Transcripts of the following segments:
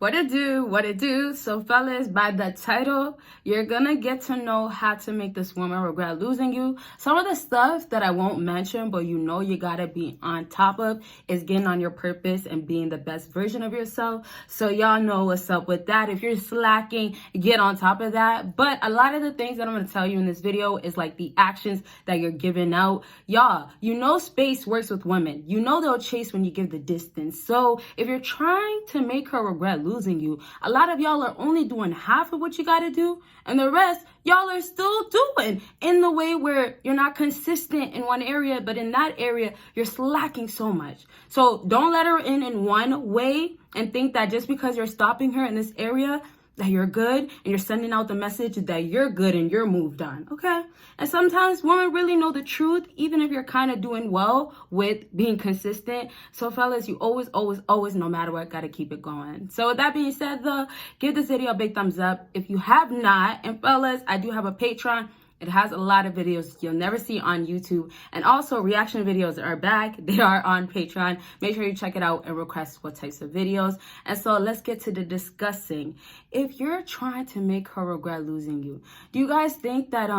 What it do? So fellas, by the title, you're gonna get to know how to make this woman regret losing you. Some of the stuff that I won't mention, but you know you gotta be on top of, is getting on your purpose and being the best version of yourself. So y'all know what's up with that. If you're slacking, get on top of that. But a lot of the things that I'm gonna tell you in this video is like the actions that you're giving out. Y'all, you know space works with women. You know they'll chase when you give the distance. So if you're trying to make her regret losing you, a lot of y'all are only doing half of what you got to do, and the rest y'all are still doing in the way where you're not consistent in one area, but in that area you're slacking so much. So don't let her in one way and think that just because you're stopping her in this area that you're good, and you're sending out the message that you're good and you're moved on, okay? And sometimes women really know the truth, even if you're kind of doing well with being consistent. So fellas, you always, no matter what, gotta keep it going. So with that being said though, give this video a big thumbs up if you have not. And fellas, I do have a Patreon. It has a lot of videos you'll never see on YouTube. And also reaction videos are back. They are on Patreon. Make sure you check it out and request what types of videos. And so let's get to the discussing. If you're trying to make her regret losing you, do you guys think that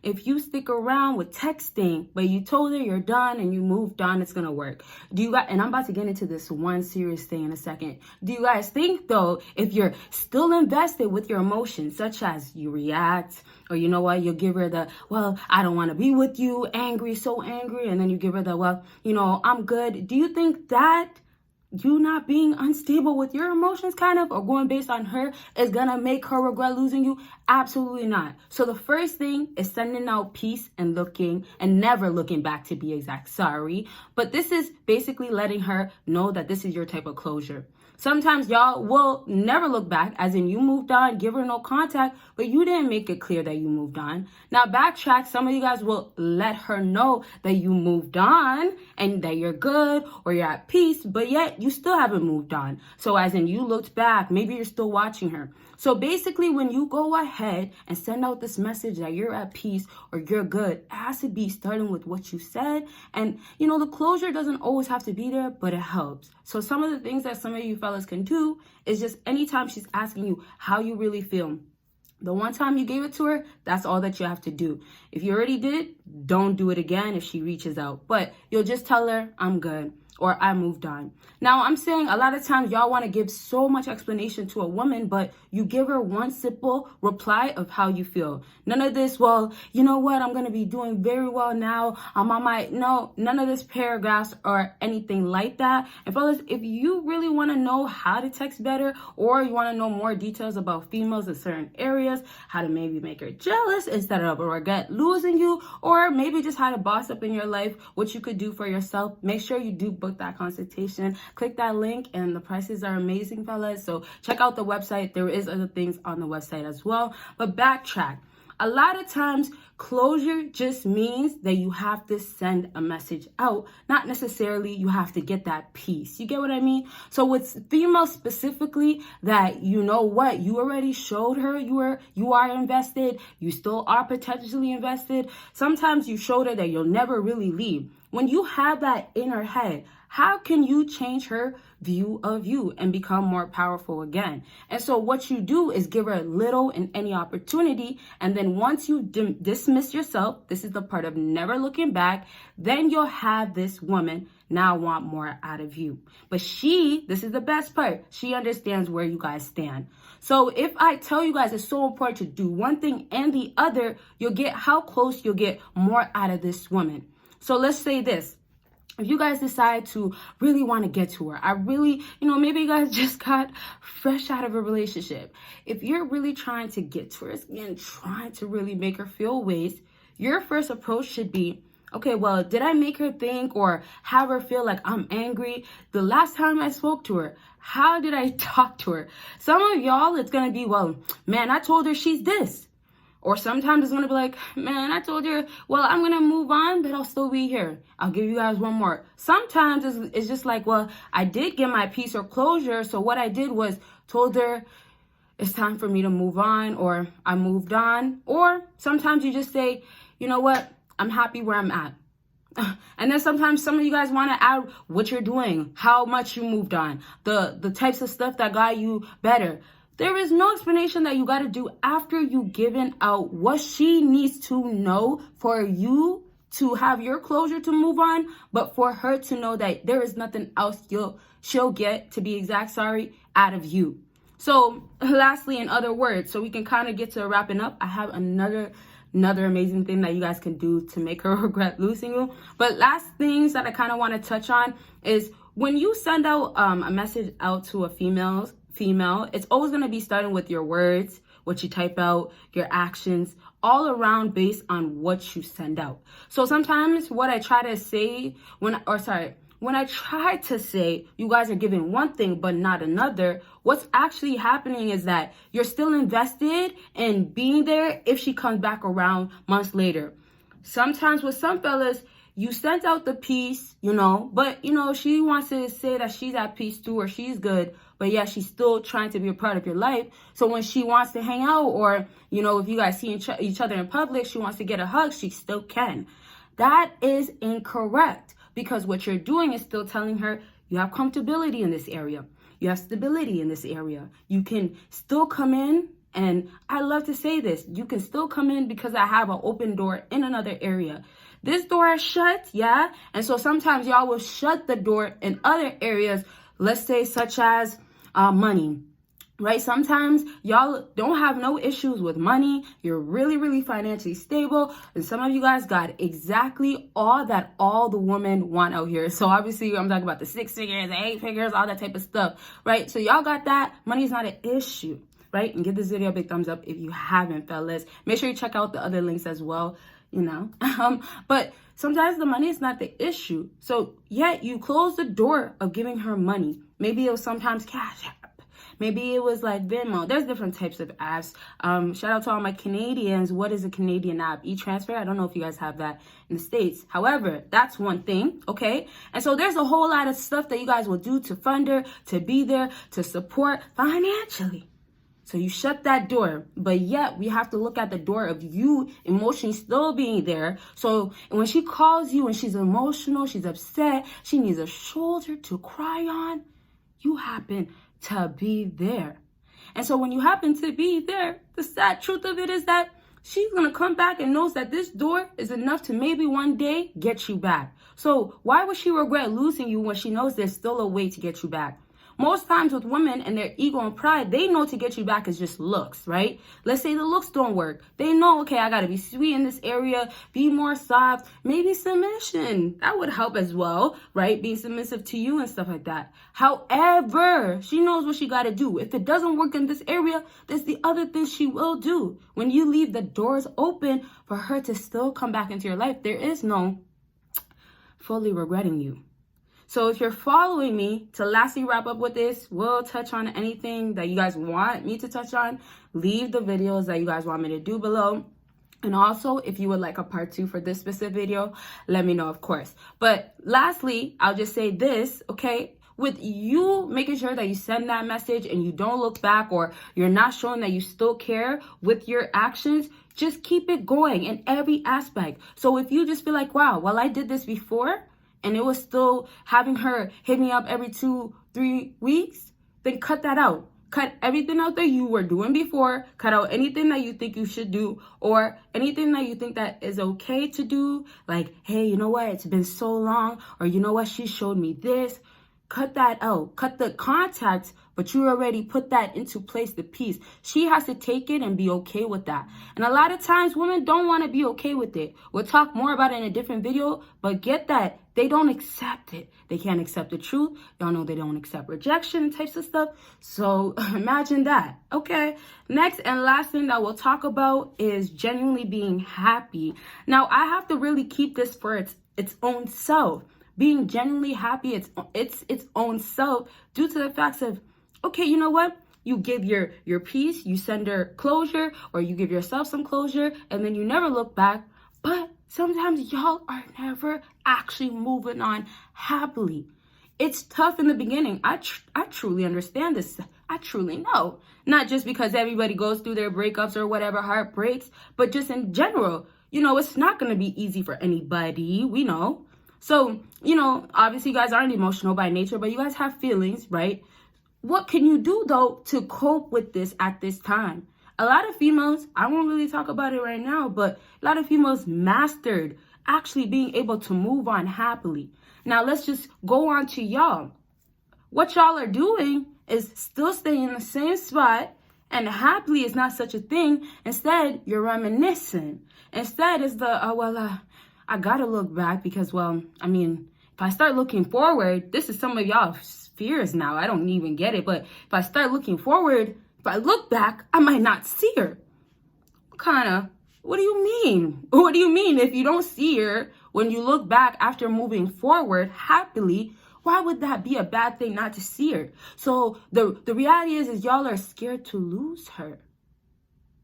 if you stick around with texting, but you told her you're done and you moved on, it's gonna work? Do you guys, and I'm about to get into this one serious thing in a second. Do you guys think though, if you're still invested with your emotions, such as you react, or you know what, you'll give her the, well, I don't want to be with you, angry, so angry, and then you give her the, well, you know, I'm good. Do you think that you not being unstable with your emotions kind of, or going based on her, is gonna make her regret losing you? Absolutely not. So the first thing is sending out peace and never looking back, to be exact, sorry. But this is basically letting her know that this is your type of closure. Sometimes y'all will never look back, as in you moved on, give her no contact, but you didn't make it clear that you moved on. Now backtrack, some of you guys will let her know that you moved on and that you're good or you're at peace, but yet you still haven't moved on. So as in you looked back, maybe you're still watching her. So basically when you go ahead and send out this message that you're at peace or you're good, it has to be starting with what you said. And you know, the closure doesn't always have to be there, but it helps. So some of the things that some of you fellas can do is just anytime she's asking you how you really feel, the one time you gave it to her, that's all that you have to do. If you already did, don't do it again if she reaches out. But you'll just tell her, I'm good, or I moved on. Now, I'm saying a lot of times y'all want to give so much explanation to a woman, but you give her one simple reply of how you feel. None of this, well, you know what, I'm going to be doing very well now. I'm on my, no, none of this paragraphs or anything like that. And fellas, if you really want to know how to text better, or you want to know more details about females in certain areas, how to maybe make her jealous instead of regret losing you, or maybe just how to boss up in your life, what you could do for yourself, make sure you do book that consultation. Click that link, and the prices are amazing, fellas. So check out the website. There is other things on the website as well. But backtrack. A lot of times closure just means that you have to send a message out, not necessarily you have to get that peace. You get what I mean? So with females specifically, that you know what, you already showed her you are invested, you still are potentially invested. Sometimes you showed her that you'll never really leave. When you have that in her head, how can you change her view of you and become more powerful again? And so what you do is give her little and any opportunity. And then once you dismiss yourself, this is the part of never looking back, then you'll have this woman now want more out of you. But this is the best part, she understands where you guys stand. So if I tell you guys it's so important to do one thing and the other, you'll get how close you'll get more out of this woman. So let's say this. If you guys decide to really want to get to her, maybe you guys just got fresh out of a relationship. If you're really trying to get to her and trying to really make her feel ways, your first approach should be, okay, well, did I make her think or have her feel like I'm angry? The last time I spoke to her, how did I talk to her? Some of y'all, it's going to be, well, man, I told her she's this. Or sometimes it's going to be like, man, I told her, well, I'm going to move on, but I'll still be here. I'll give you guys one more. Sometimes it's just like, well, I did get my peace or closure. So what I did was told her it's time for me to move on, or I moved on. Or sometimes you just say, you know what, I'm happy where I'm at. And then sometimes some of you guys want to add what you're doing, how much you moved on, the types of stuff that got you better. There is no explanation that you got to do after you given out what she needs to know for you to have your closure to move on, but for her to know that there is nothing else she'll get, to be exact, sorry, out of you. So lastly, in other words, so we can kind of get to wrapping up, I have another amazing thing that you guys can do to make her regret losing you. But last things that I kind of want to touch on is when you send out a message out to a female, it's always going to be starting with your words, what you type out, your actions, all around based on what you send out. So sometimes what I try to say when I try to say you guys are giving one thing but not another, what's actually happening is that you're still invested in being there if she comes back around months later. Sometimes with some fellas, you sent out the piece, but, she wants to say that she's at peace too, or she's good, but yeah, she's still trying to be a part of your life. So when she wants to hang out, or, if you guys see each other in public, she wants to get a hug, she still can. That is incorrect, because what you're doing is still telling her you have comfortability in this area. You have stability in this area. You can still come in, and I love to say this, you can still come in because I have an open door in another area. This door is shut, yeah? And so sometimes y'all will shut the door in other areas, let's say such as money, right? Sometimes y'all don't have no issues with money. You're really, really financially stable. And some of you guys got exactly all that all the women want out here. So obviously I'm talking about the 6 figures, the 8 figures, all that type of stuff, right? So y'all got that. Money is not an issue, right? And give this video a big thumbs up if you haven't, fellas. Make sure you check out the other links as well. But sometimes the money is not the issue. So yet you close the door of giving her money. Maybe it was sometimes Cash App. Maybe it was like Venmo. There's different types of apps. Shout out to all my Canadians. What is a Canadian app? E-Transfer. I don't know if you guys have that in the States. However, that's one thing. Okay. And so there's a whole lot of stuff that you guys will do to fund her, to be there, to support financially. So you shut that door, but yet we have to look at the door of you emotionally still being there. So when she calls you and she's emotional, she's upset, she needs a shoulder to cry on, you happen to be there. And so when you happen to be there, the sad truth of it is that she's going to come back and knows that this door is enough to maybe one day get you back. So why would she regret losing you when she knows there's still a way to get you back? Most times with women and their ego and pride, they know to get you back is just looks, right? Let's say the looks don't work. They know, okay, I got to be sweet in this area, be more soft, maybe submission. That would help as well, right? Being submissive to you and stuff like that. However, she knows what she got to do. If it doesn't work in this area, there's the other things she will do. When you leave the doors open for her to still come back into your life, there is no fully regretting you. So if you're following me, to lastly wrap up with this, we'll touch on anything that you guys want me to touch on. Leave the videos that you guys want me to do below. And also, if you would like a part 2 for this specific video, let me know, of course. But lastly, I'll just say this, okay? With you making sure that you send that message and you don't look back, or you're not showing that you still care with your actions, just keep it going in every aspect. So if you just feel like, wow, well, I did this before, and it was still having her hit me up every 2-3 weeks, then cut that out. Cut everything out that you were doing before. Cut out anything that you think you should do, or anything that you think that is okay to do. Like, hey, you know what? It's been so long. Or you know what? She showed me this. Cut that out. Cut the contact, but you already put that into place, the piece. She has to take it and be okay with that. And a lot of times women don't want to be okay with it. We'll talk more about it in a different video, but get that. They don't accept it. They can't accept the truth. Y'all know they don't accept rejection and types of stuff. So imagine that. Okay. Next and last thing that we'll talk about is genuinely being happy. Now, I have to really keep this for its own self. Being genuinely happy, its own self, due to the facts of, okay, you know what? You give your piece, you send her closure, or you give yourself some closure, and then you never look back. But sometimes y'all are never actually moving on happily. It's tough in the beginning. I truly understand this. I truly know. Not just because everybody goes through their breakups or whatever, heartbreaks, but just in general. You know, it's not going to be easy for anybody. We know. So, obviously you guys aren't emotional by nature, but you guys have feelings, right? What can you do, though, to cope with this at this time? A lot of females, I won't really talk about it right now, but a lot of females mastered actually being able to move on happily. Now, let's just go on to y'all. What y'all are doing is still staying in the same spot, and happily is not such a thing. Instead, you're reminiscing. Instead, it's I gotta look back because, if I start looking forward, this is some of y'all's fears now. I don't even get it. But if I start looking forward, if I look back, I might not see her. What do you mean? What do you mean if you don't see her when you look back after moving forward happily? Why would that be a bad thing not to see her? So the reality is y'all are scared to lose her.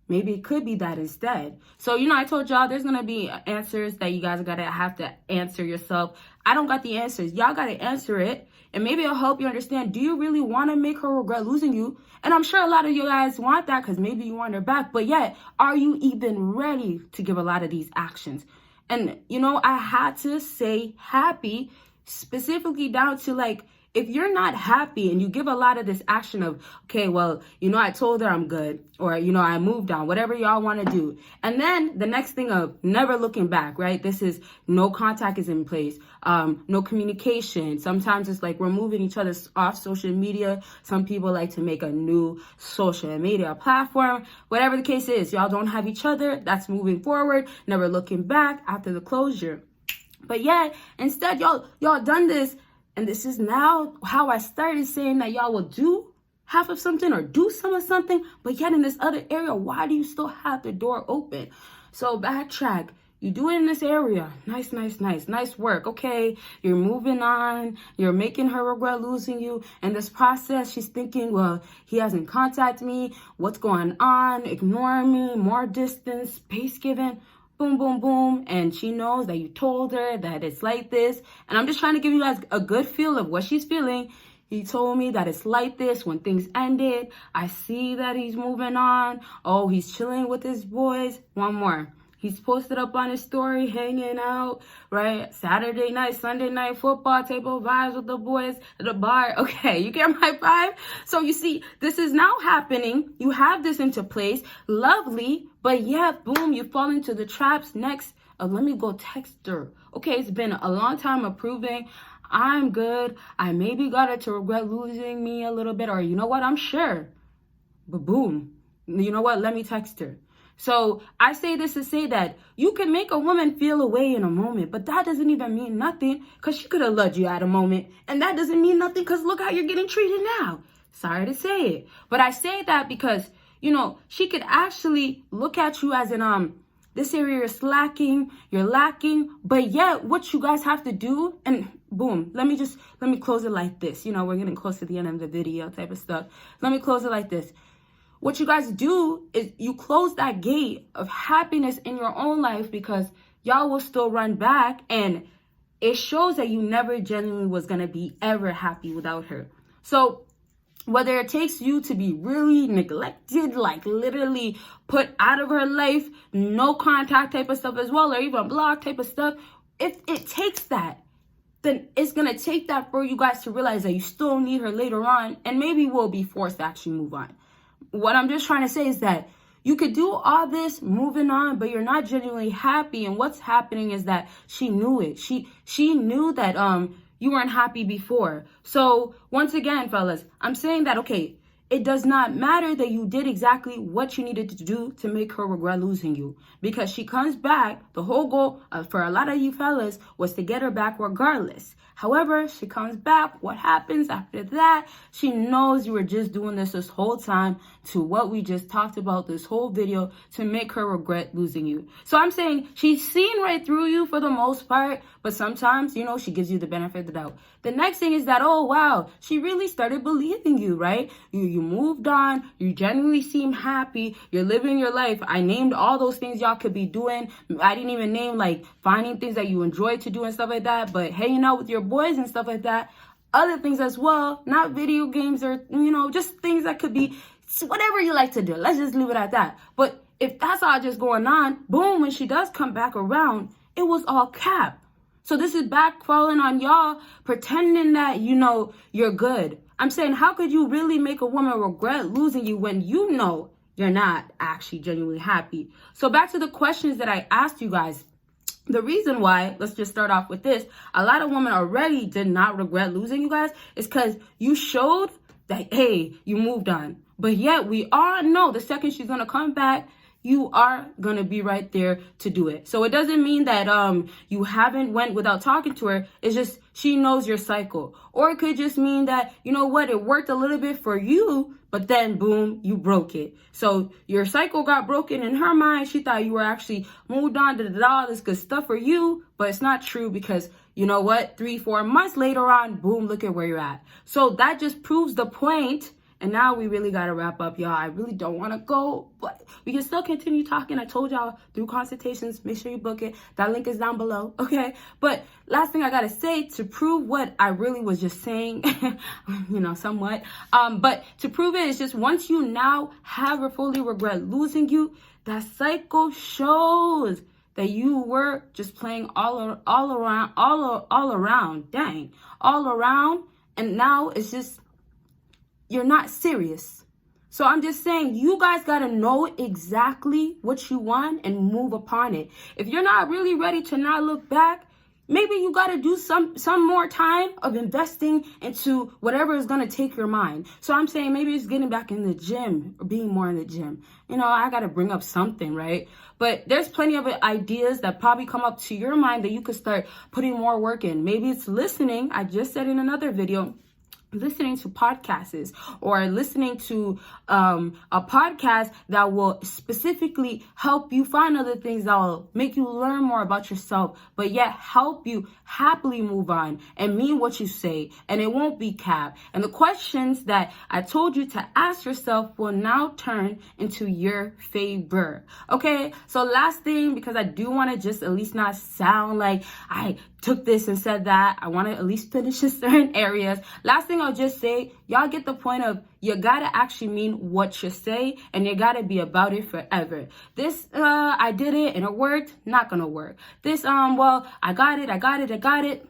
Maybe it could be that instead. So, I told y'all there's going to be answers that you guys are going to have to answer yourself. I don't got the answers. Y'all got to answer it. And maybe it'll help you understand, do you really want to make her regret losing you? And I'm sure a lot of you guys want that because maybe you want her back. But yet, are you even ready to give a lot of these actions? And, I had to say happy specifically down to if you're not happy and you give a lot of this action of, okay, I told her I'm good, or, I moved on, whatever y'all want to do. And then the next thing of never looking back, right? This is no contact is in place, no communication. Sometimes it's we're moving each other off social media. Some people like to make a new social media platform. Whatever the case is, y'all don't have each other. That's moving forward, never looking back after the closure. But yet, instead, y'all done this. And this is now how I started saying that y'all will do half of something or do some of something, but yet in this other area, why do you still have the door open? So backtrack. You do it in this area. Nice work. Okay, you're moving on. You're making her regret losing you. In this process, she's thinking, he hasn't contacted me. What's going on? Ignore me. More distance. Space given. Boom, boom, boom. And she knows that you told her that it's like this. And I'm just trying to give you guys a good feel of what she's feeling. He told me that it's like this when things ended. I see that he's moving on. Oh, he's chilling with his boys. One more. He's posted up on his story, hanging out, right? Saturday night, Sunday night football, table vibes with the boys at the bar. Okay, you get my vibe? So you see, this is now happening. You have this into place. Lovely. But yeah, boom, you fall into the traps. Next, let me go text her. Okay, it's been a long time of proving I'm good. I maybe got her to regret losing me a little bit. Or you know what? I'm sure. But boom. You know what? Let me text her. So I say this to say that you can make a woman feel away in a moment, but that doesn't even mean nothing because she could have loved you at a moment. And that doesn't mean nothing because look how you're getting treated now. Sorry to say it. But I say that because, she could actually look at you as in, this area is slacking, you're lacking, but yet what you guys have to do, and boom, let me close it like this. We're getting close to the end of the video type of stuff. Let me close it like this. What you guys do is you close that gate of happiness in your own life because y'all will still run back, and it shows that you never genuinely was going to be ever happy without her. So whether it takes you to be really neglected, literally put out of her life, no contact type of stuff as well, or even block type of stuff, if it takes that, then it's going to take that for you guys to realize that you still need her later on, and maybe we'll be forced to actually move on. What I'm just trying to say is that you could do all this moving on, but you're not genuinely happy. And what's happening is that she knew it. She knew that you weren't happy before. So once again, fellas, I'm saying that, okay, it does not matter that you did exactly what you needed to do to make her regret losing you. Because she comes back, the whole goal for a lot of you fellas was to get her back regardless. However, she comes back. What happens after that? She knows you were just doing this whole time to what we just talked about this whole video to make her regret losing you. So I'm saying she's seen right through you for the most part, but sometimes, she gives you the benefit of the doubt. The next thing is that, oh, wow, she really started believing you, right? You moved on. You genuinely seem happy. You're living your life. I named all those things y'all could be doing. I didn't even name finding things that you enjoy to do and stuff like that, but hanging out with your boys and stuff like that. Other things as well, not video games or, just things that could be whatever you like to do. Let's just leave it at that. But if that's all just going on, boom, when she does come back around, it was all cap. So this is backfalling on y'all pretending that, you know, you're good. I'm saying, how could you really make a woman regret losing you when you know you're not actually genuinely happy? So back to the questions that I asked you guys. The reason why, let's just start off with this, a lot of women already did not regret losing you guys is because you showed that, hey, you moved on. But yet we all know the second she's going to come back, you are going to be right there to do it. So it doesn't mean that you haven't went without talking to her. It's just she knows your cycle. Or it could just mean that, you know what, it worked a little bit for you, but then boom, you broke it. So your cycle got broken in her mind. She thought you were actually moved on to all this good stuff for you, but it's not true because you know what, 3-4 months later on, boom, look at where you're at. So that just proves the point. And now we really got to wrap up, y'all. I really don't want to go, but we can still continue talking. I told y'all through consultations, make sure you book it. That link is down below, okay? But last thing I got to say to prove what I really was just saying, you know, somewhat. But to prove it is just once you now have or fully regret losing you, that cycle shows that you were just playing all around, and now it's just, you're not serious. So I'm just saying, you guys got to know exactly what you want and move upon it. If you're not really ready to not look back, maybe you got to do some more time of investing into whatever is going to take your mind. So I'm saying maybe it's getting back in the gym or being more in the gym. You know, I got to bring up something, right? But there's plenty of ideas that probably come up to your mind that you could start putting more work in. Maybe it's listening. I just said in another video, listening to podcasts or listening to a podcast that will specifically help you find other things that will make you learn more about yourself, but yet help you happily move on and mean what you say, and it won't be cap. And the questions that I told you to ask yourself will now turn into your favor. Okay, so last thing, because I do want to just at least not sound like I took this and said that, I want to at least finish in certain areas. Last thing I'll just say, y'all get the point of you gotta actually mean what you say, and you gotta be about it forever. This, I did it and it worked, not gonna work. This, well, I got it.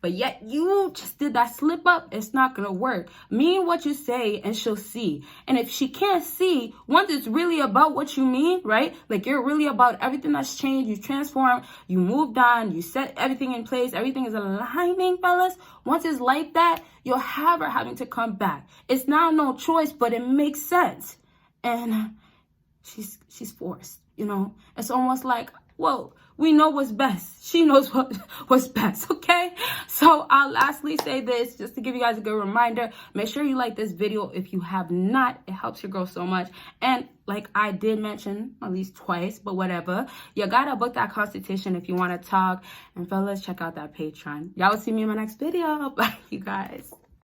But yet you just did that slip up, it's not gonna work. Mean what you say and she'll see. And if she can't see, once it's really about what you mean, right? Like you're really about everything that's changed, you transformed, you moved on, you set everything in place, everything is aligning, fellas. Once it's like that, you'll have her having to come back. It's now no choice, but it makes sense. And she's forced, you know? It's almost like, whoa, we know what's best. She knows what's best, okay? So I'll lastly say this, just to give you guys a good reminder. Make sure you like this video if you have not. It helps your girl so much. And like I did mention at least twice, but whatever, you gotta book that consultation if you want to talk. And fellas, check out that Patreon. Y'all will see me in my next video. Bye, you guys.